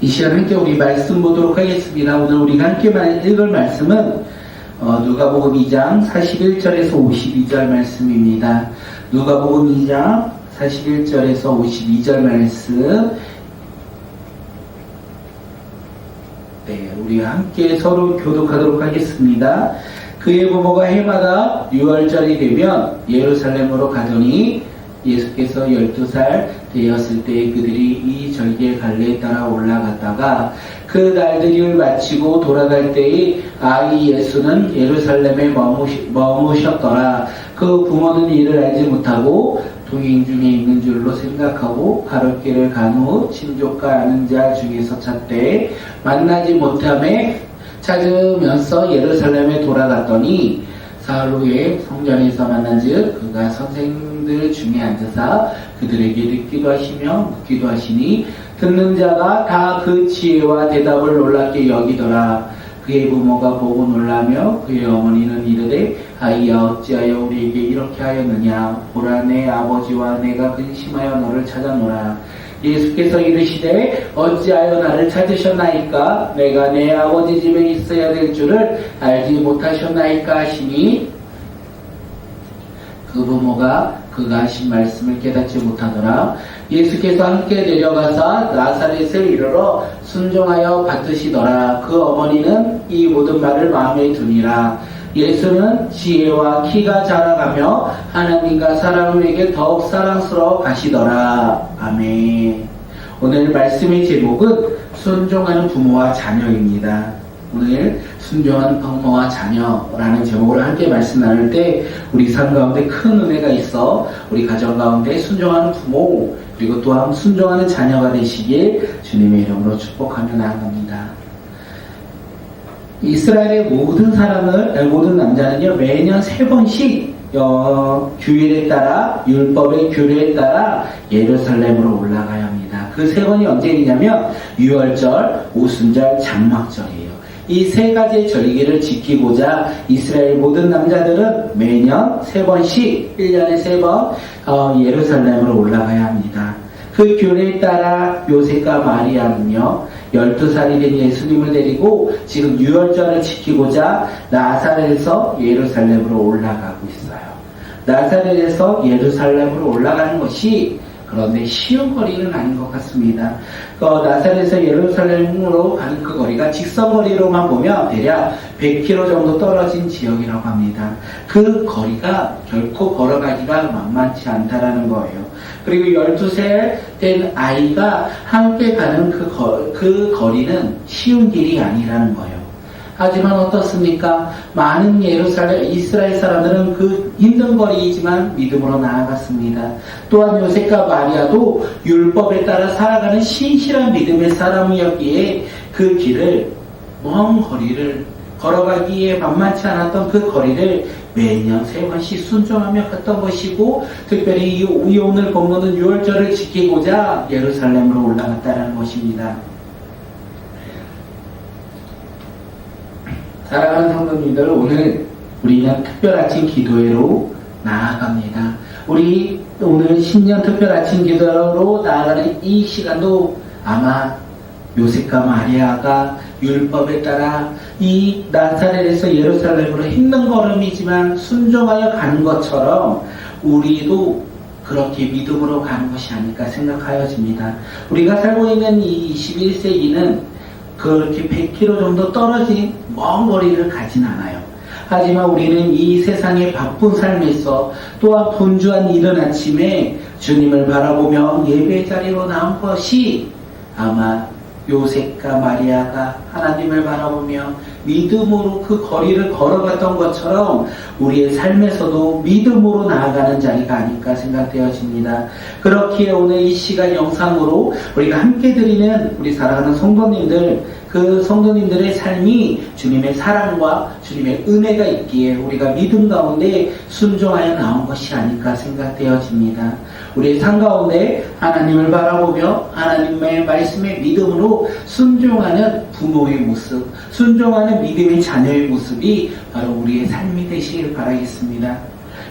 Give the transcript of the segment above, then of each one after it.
이 시간 함께 우리 말씀 보도록 하겠습니다. 오늘 우리가 함께 읽을 말씀은 누가복음 2장 41절에서 52절 말씀입니다. 누가복음 2장 41절에서 52절 말씀. 네, 우리 함께 서로 교독하도록 하겠습니다. 그의 부모가 해마다 6월절이 되면 예루살렘으로 가더니 예수께서 12살 되었을 때 그들이 이 절기의 갈래에 따라 올라갔다가 그 날들을 마치고 돌아갈 때에 아이 예수는 예루살렘에 머무셨더라. 그 부모는 이를 알지 못하고 동행 중에 있는 줄로 생각하고 가롯길을 간 후 친족과 아는 자 중에서 찾되 만나지 못함에 찾으면서 예루살렘에 돌아갔더니 사흘 후에 성전에서 만난즉 그가 선생들 중에 앉아서 그들에게 듣기도 하시며 묻기도 하시니 듣는 자가 다 그 지혜와 대답을 놀랍게 여기더라. 그의 부모가 보고 놀라며 그의 어머니는 이르되 아이야 어찌하여 우리에게 이렇게 하였느냐. 보라 내 아버지와 내가 근심하여 너를 찾아노라. 예수께서 이르시되 어찌하여 나를 찾으셨나이까. 내가 내 아버지 집에 있어야 될 줄을 알지 못하셨나이까 하시니 그 부모가 그가 하신 말씀을 깨닫지 못하더라. 예수께서 함께 내려가사 나사렛을 이르러 순종하여 받으시더라. 그 어머니는 이 모든 말을 마음에 두니라. 예수는 지혜와 키가 자라가며 하나님과 사람에게 더욱 사랑스러워 가시더라. 아멘. 오늘 말씀의 제목은 순종하는 부모와 자녀입니다. 오늘 순종하는 부모와 자녀라는 제목으로 함께 말씀 나눌 때 우리 삶 가운데 큰 은혜가 있어 우리 가정 가운데 순종하는 부모 그리고 또한 순종하는 자녀가 되시길 주님의 이름으로 축복하며 나아갑니다. 이스라엘의 모든 남자는요, 매년 3번씩, 규율에 따라, 율법의 규례에 따라 예루살렘으로 올라가야 합니다. 그 3번이 언제이냐면, 유월절, 오순절, 장막절이에요. 이 3가지의 절기를 지키고자 이스라엘 모든 남자들은 매년 3번씩, 1년에 3번, 예루살렘으로 올라가야 합니다. 그 규례에 따라 요셉과 마리아는요, 12살이 된 예수님을 데리고 지금 유월절을 지키고자 나사렛에서 예루살렘으로 올라가고 있어요. 나사렛에서 예루살렘으로 올라가는 것이 그런데 쉬운 거리는 아닌 것 같습니다. 나사렛에서 예루살렘으로 가는 그 거리가 직선거리로만 보면 대략 100km 정도 떨어진 지역이라고 합니다. 그 거리가 결코 걸어가기가 만만치 않다라는 거예요. 그리고 12살 된 아이가 함께 가는 그 거리는 쉬운 길이 아니라는 거예요. 하지만 어떻습니까? 많은 이스라엘 사람들은 그 힘든 거리이지만 믿음으로 나아갔습니다. 또한 요셉과 마리아도 율법에 따라 살아가는 신실한 믿음의 사람이었기에 그 길을, 먼 거리를 걸어가기에 만만치 않았던 그 거리를 매년 3번씩 순종하며 갔던 것이고, 특별히 이 오늘 본문은 유월절을 지키고자 예루살렘으로 올라갔다는 것입니다. 사랑하는 성도님들, 오늘 우리는 특별 아침 기도회로 나아갑니다. 우리 오늘 신년 특별 아침 기도로 나아가는 이 시간도 아마 요셉과 마리아가 율법에 따라 이 나사렛에서 예루살렘으로 힘든 걸음이지만 순종하여 가는 것처럼 우리도 그렇게 믿음으로 가는 것이 아닐까 생각하여집니다. 우리가 살고 있는 이 21세기는 그렇게 100km 정도 떨어진 먼 거리를 가진 않아요. 하지만 우리는 이 세상의 바쁜 삶에서 또한 분주한 이른 아침에 주님을 바라보며 예배 자리로 나온 것이 아마 요셉과 마리아가 하나님을 바라보며 믿음으로 그 거리를 걸어갔던 것처럼 우리의 삶에서도 믿음으로 나아가는 자리가 아닐까 생각되어집니다. 그렇기에 오늘 이 시간 영상으로 우리가 함께 드리는 우리 사랑하는 성도님들, 그 성도님들의 삶이 주님의 사랑과 주님의 은혜가 있기에 우리가 믿음 가운데 순종하여 나온 것이 아닐까 생각되어집니다. 우리의 삶 가운데 하나님을 바라보며 하나님의 말씀에 믿음으로 순종하는 부모의 모습, 순종하는 믿음의 자녀의 모습이 바로 우리의 삶이 되시길 바라겠습니다.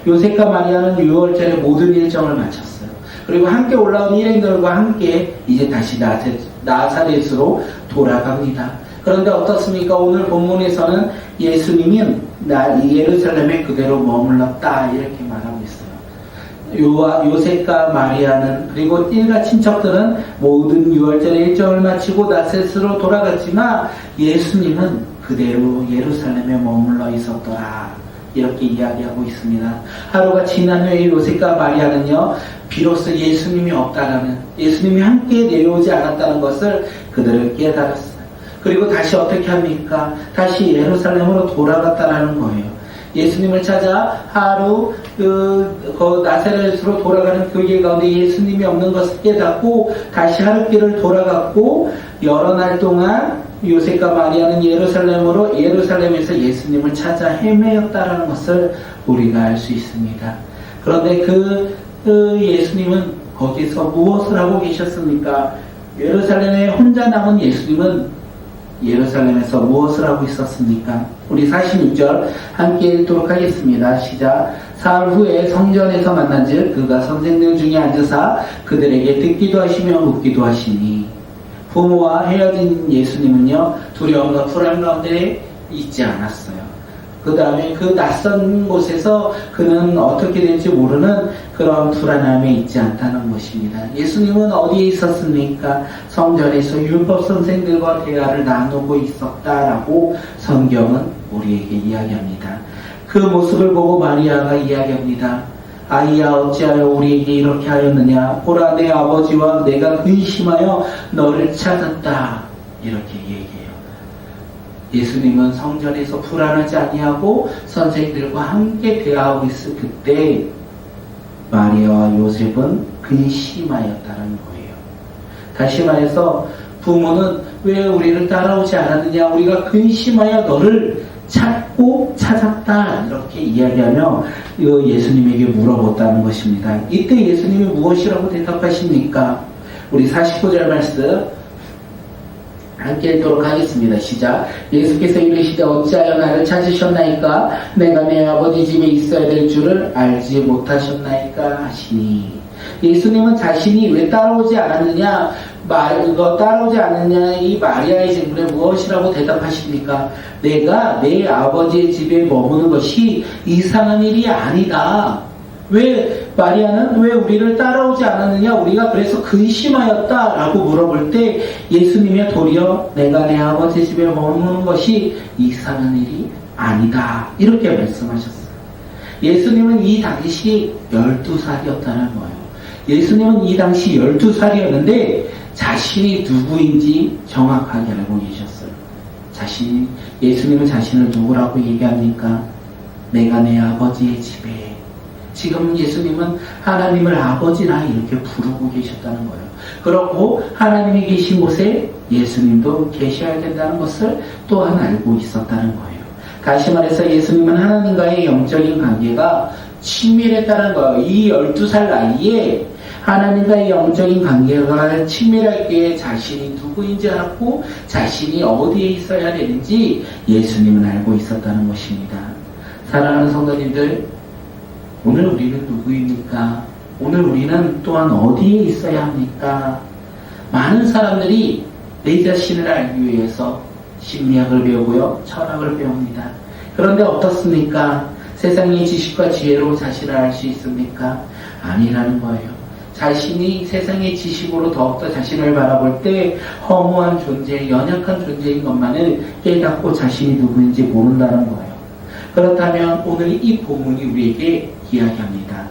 요셉과 마리아는 6월절에 모든 일정을 마쳤어요. 그리고 함께 올라온 일행들과 함께 이제 다시 나사렛으로 돌아갑니다. 그런데 어떻습니까? 오늘 본문에서는 예수님은 예루살렘에 그대로 머물렀다 이렇게 말하고 있어요. 요셉과 마리아는 그리고 일가 친척들은 모든 유월절의 일정을 마치고 나셋으로 돌아갔지만 예수님은 그대로 예루살렘에 머물러 있었더라 이렇게 이야기하고 있습니다. 하루가 지난 후에 요셉과 마리아는요 비로소 예수님이 없다라는, 예수님이 함께 내려오지 않았다는 것을 그들을 깨달았어요. 그리고 다시 어떻게 합니까? 다시 예루살렘으로 돌아갔다라는 거예요. 예수님을 찾아 하루 나사렛으로 돌아가는 그 길 가운데 예수님이 없는 것을 깨닫고 다시 하루길을 돌아갔고, 여러 날 동안 요셉과 마리아는 예루살렘에서 예수님을 찾아 헤매었다라는 것을 우리가 알 수 있습니다. 그런데 그 예수님은 거기서 무엇을 하고 계셨습니까? 예루살렘에 혼자 남은 예수님은 예루살렘에서 무엇을 하고 있었습니까? 우리 46절 함께 읽도록 하겠습니다. 시작. 사흘 후에 성전에서 만난즉 그가 선생들 중에 앉으사 그들에게 듣기도 하시며 묻기도 하시니, 부모와 헤어진 예수님은요 두려움과 불안 가운데 있지 않았어요. 그 다음에 그 낯선 곳에서 그는 어떻게 될지 모르는 그런 불안함에 있지 않다는 것입니다. 예수님은 어디에 있었습니까? 성전에서 율법 선생들과 대화를 나누고 있었다라고 성경은 우리에게 이야기합니다. 그 모습을 보고 마리아가 이야기합니다. 아이야, 어찌하여 우리에게 이렇게 하였느냐? 보라, 내 아버지와 내가 근심하여 너를 찾았다. 이렇게 얘기해요. 예수님은 성전에서 불안하지 아니하고 선생들과 함께 대화하고 있을 그때 마리아와 요셉은 근심하였다는 거예요. 다시 말해서 부모는 왜 우리를 따라오지 않았느냐? 우리가 근심하여 너를 찾고 찾았다 이렇게 이야기하며 예수님에게 물어봤다는 것입니다. 이때 예수님이 무엇이라고 대답하십니까? 우리 49절 말씀 함께 읽도록 하겠습니다. 시작. 예수께서 이르시되 어찌하여 나를 찾으셨나이까? 내가 내 아버지 집에 있어야 될 줄을 알지 못하셨나이까? 하시니, 예수님은 자신이 왜 따라오지 않았느냐, 따라오지 않느냐 이 마리아의 질문에 무엇이라고 대답하십니까? 내가 내 아버지의 집에 머무는 것이 이상한 일이 아니다. 왜 마리아는 왜 우리를 따라오지 않았느냐, 우리가 그래서 근심하였다라고 물어볼 때 예수님이 도리어 내가 내 아버지 집에 머무는 것이 이상한 일이 아니다 이렇게 말씀하셨어요. 예수님은 이 당시 12살이었다는 거예요. 예수님은 이 당시 12살이었는데 자신이 누구인지 정확하게 알고 계셨어요. 예수님은 자신을 누구라고 얘기합니까? 내가 내 아버지의 집에. 지금 예수님은 하나님을 아버지라 이렇게 부르고 계셨다는 거예요. 그렇고 하나님이 계신 곳에 예수님도 계셔야 된다는 것을 또한 알고 있었다는 거예요. 다시 말해서 예수님은 하나님과의 영적인 관계가 친밀했다는 거예요. 이 12살 나이에 하나님과의 영적인 관계가 친밀하게 자신이 누구인지 알았고 자신이 어디에 있어야 되는지 예수님은 알고 있었다는 것입니다. 사랑하는 성도님들, 오늘 우리는 누구입니까? 오늘 우리는 또한 어디에 있어야 합니까? 많은 사람들이 내 자신을 알기 위해서 심리학을 배우고요, 철학을 배웁니다. 그런데 어떻습니까? 세상의 지식과 지혜로 자신을 알 수 있습니까? 아니라는 거예요. 자신이 세상의 지식으로 더욱더 자신을 바라볼 때 허무한 존재, 연약한 존재인 것만을 깨닫고 자신이 누구인지 모른다는 거예요. 그렇다면 오늘 이 본문이 우리에게 이야기합니다.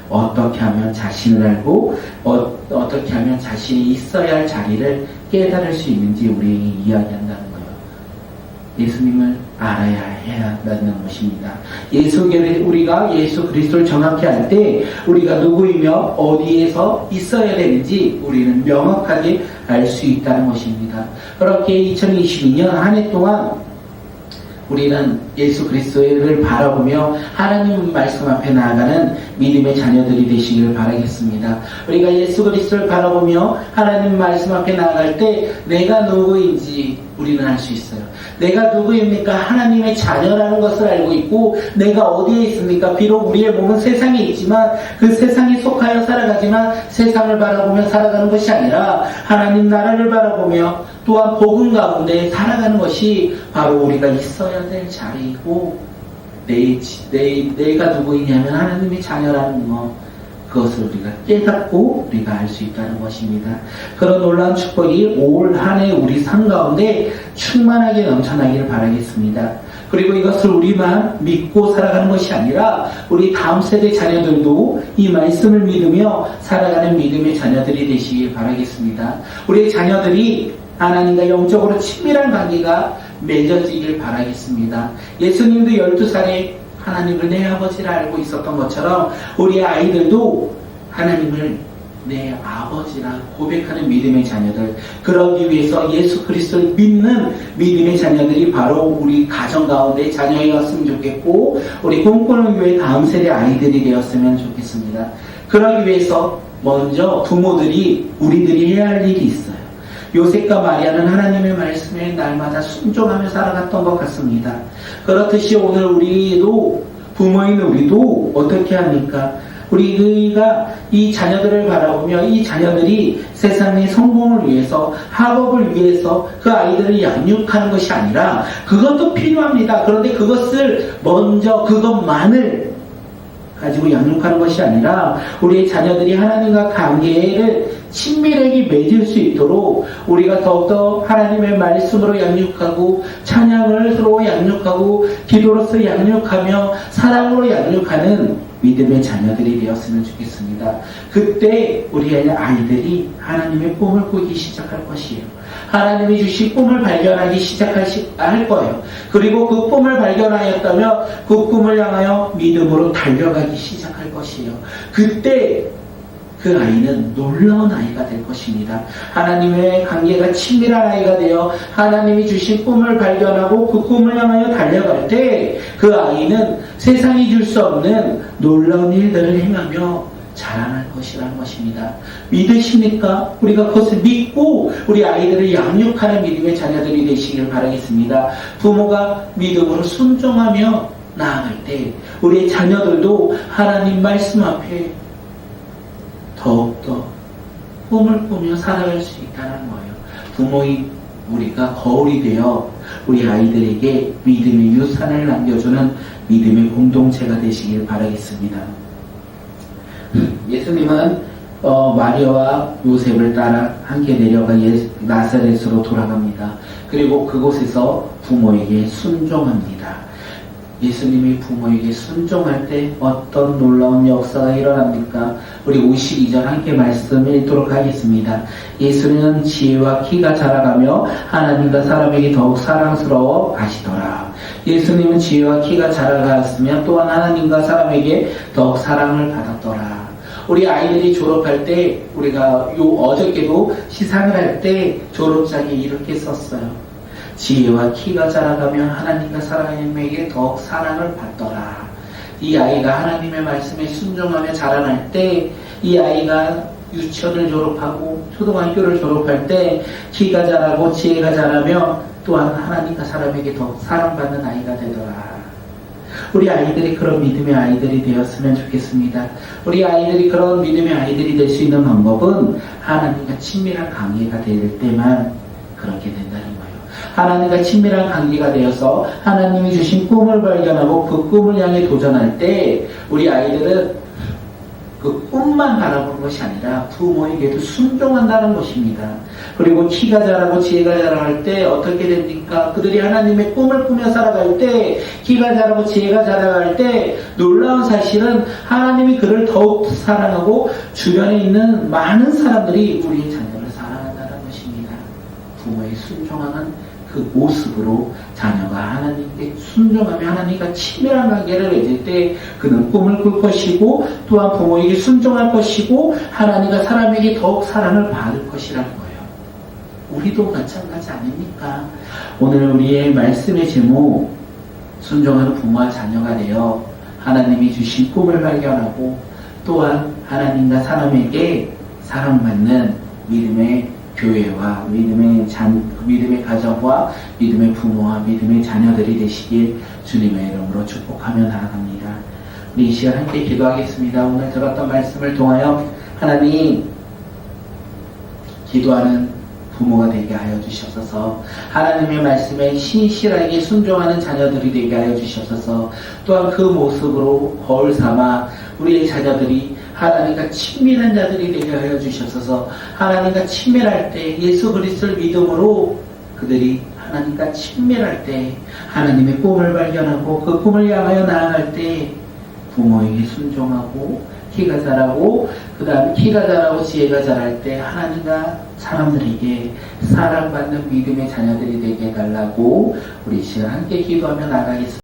어떻게 하면 자신을 알고 어떻게 하면 자신이 있어야 할 자리를 깨달을 수 있는지 우리에게 이야기한다는 거예요. 예수님을 알아야 해야 한다는 것입니다. 우리가 예수 그리스도를 정확히 알 때 우리가 누구이며 어디에서 있어야 되는지 우리는 명확하게 알 수 있다는 것입니다. 그렇게 2022년 한 해 동안 우리는 예수 그리스도를 바라보며 하나님 말씀 앞에 나아가는 믿음의 자녀들이 되시기를 바라겠습니다. 우리가 예수 그리스도를 바라보며 하나님 말씀 앞에 나아갈 때 내가 누구인지 우리는 알 수 있어요. 내가 누구입니까? 하나님의 자녀라는 것을 알고 있고 내가 어디에 있습니까? 비록 우리의 몸은 세상에 있지만 그 세상에 속하여 살아가지만 세상을 바라보며 살아가는 것이 아니라 하나님 나라를 바라보며 또한 복음 가운데 살아가는 것이 바로 우리가 있어야 될 자리이고 내가 누구이냐면 하나님의 자녀라는 것, 그것을 우리가 깨닫고 우리가 알 수 있다는 것입니다. 그런 놀라운 축복이 올 한 해 우리 삶 가운데 충만하게 넘쳐나기를 바라겠습니다. 그리고 이것을 우리만 믿고 살아가는 것이 아니라 우리 다음 세대 자녀들도 이 말씀을 믿으며 살아가는 믿음의 자녀들이 되시길 바라겠습니다. 우리의 자녀들이 하나님과 영적으로 친밀한 관계가 맺어지길 바라겠습니다. 예수님도 12살에 하나님을 내 아버지라 알고 있었던 것처럼 우리 아이들도 하나님을 내 아버지라 고백하는 믿음의 자녀들, 그러기 위해서 예수 그리스도를 믿는 믿음의 자녀들이 바로 우리 가정 가운데 자녀였으면 좋겠고 우리 꿈꾸는 교회 다음 세대 아이들이 되었으면 좋겠습니다. 그러기 위해서 먼저 부모들이 우리들이 해야 할 일이 있어요. 요셉과 마리아는 하나님의 말씀에 날마다 순종하며 살아갔던 것 같습니다. 그렇듯이 오늘 우리도 부모인 우리도 어떻게 합니까? 우리가 이 자녀들을 바라보며 이 자녀들이 세상의 성공을 위해서 학업을 위해서 그 아이들을 양육하는 것이 아니라 그것도 필요합니다. 그런데 그것을 먼저 그것만을 가지고 양육하는 것이 아니라 우리의 자녀들이 하나님과 관계를 친밀하게 맺을 수 있도록 우리가 더욱더 하나님의 말씀으로 양육하고 찬양을 서로 양육하고 기도로서 양육하며 사랑으로 양육하는 믿음의 자녀들이 되었으면 좋겠습니다. 그때 우리 아이들이 하나님의 꿈을 꾸기 시작할 것이에요. 하나님이 주신 꿈을 발견하기 시작할 거예요. 그리고 그 꿈을 발견하였다면 그 꿈을 향하여 믿음으로 달려가기 시작할 것이에요. 그때 그 아이는 놀라운 아이가 될 것입니다. 하나님의 관계가 친밀한 아이가 되어 하나님이 주신 꿈을 발견하고 그 꿈을 향하여 달려갈 때 그 아이는 세상이 줄 수 없는 놀라운 일들을 행하며 자라날 것이라는 것입니다. 믿으십니까? 우리가 그것을 믿고 우리 아이들을 양육하는 믿음의 자녀들이 되시길 바라겠습니다. 부모가 믿음으로 순종하며 나아갈 때 우리의 자녀들도 하나님 말씀 앞에 더욱더 꿈을 꾸며 살아갈 수 있다는 거예요. 부모인 우리가 거울이 되어 우리 아이들에게 믿음의 유산을 남겨주는 믿음의 공동체가 되시길 바라겠습니다. 예수님은 마리아와 요셉을 따라 함께 내려가 나사렛으로 돌아갑니다. 그리고 그곳에서 부모에게 순종합니다. 예수님이 부모에게 순종할 때 어떤 놀라운 역사가 일어납니까? 우리 52절 함께 말씀 읽도록 하겠습니다. 예수는 지혜와 키가 자라가며 하나님과 사람에게 더욱 사랑스러워 가시더라. 예수님은 지혜와 키가 자라갔으며 또한 하나님과 사람에게 더욱 사랑을 받았더라. 우리 아이들이 졸업할 때 우리가 어저께도 시상을 할 때 졸업장에 이렇게 썼어요. 지혜와 키가 자라가며 하나님과 사람에게 더욱 사랑을 받더라. 이 아이가 하나님의 말씀에 순종하며 자라날 때 이 아이가 유치원을 졸업하고 초등학교를 졸업할 때 키가 자라고 지혜가 자라며 또한 하나님과 사람에게 더욱 사랑받는 아이가 되더라. 우리 아이들이 그런 믿음의 아이들이 되었으면 좋겠습니다. 우리 아이들이 그런 믿음의 아이들이 될 수 있는 방법은 하나님과 친밀한 관계가 될 때만 그렇게 된다는 거예요. 하나님과 친밀한 관계가 되어서 하나님이 주신 꿈을 발견하고 그 꿈을 향해 도전할 때 우리 아이들은 그 꿈만 바라보는 것이 아니라 부모에게도 순종한다는 것입니다. 그리고 키가 자라고 지혜가 자라갈 때 어떻게 됩니까? 그들이 하나님의 꿈을 꾸며 살아갈 때 키가 자라고 지혜가 자라갈 때 놀라운 사실은 하나님이 그를 더욱 사랑하고 주변에 있는 많은 사람들이 우리의 자녀를 사랑한다는 것입니다. 부모의 순종하는 그 모습으로 자녀가 하나님께 순종하며 하나님과 친밀한 관계를 맺을 때 그는 꿈을 꿀 것이고 또한 부모에게 순종할 것이고 하나님과 사람에게 더욱 사랑을 받을 것이라는 거예요. 우리도 마찬가지 아닙니까? 오늘 우리의 말씀의 제목 순종하는 부모와 자녀가 되어 하나님이 주신 꿈을 발견하고 또한 하나님과 사람에게 사랑받는 믿음의 교회와 믿음의 가정과 믿음의 부모와 믿음의 자녀들이 되시길 주님의 이름으로 축복하며 나아갑니다. 우리 이 시간 함께 기도하겠습니다. 오늘 들었던 말씀을 통하여 하나님, 기도하는 부모가 되게 하여 주시옵소서. 하나님의 말씀에 신실하게 순종하는 자녀들이 되게 하여 주시옵소서. 또한 그 모습으로 거울 삼아 우리의 자녀들이 하나님과 친밀한 자들이 되게 하여 주시옵소서. 하나님과 친밀할 때 예수 그리스도를 믿음으로 그들이 하나님과 친밀할 때 하나님의 꿈을 발견하고 그 꿈을 향하여 나아갈 때 부모에게 순종하고 키가 자라고 그 다음에 키가 자라고 지혜가 자랄 때 하나님과 사람들에게 사랑받는 믿음의 자녀들이 되게 해달라고 우리 시간 함께 기도하며 나가겠습니다.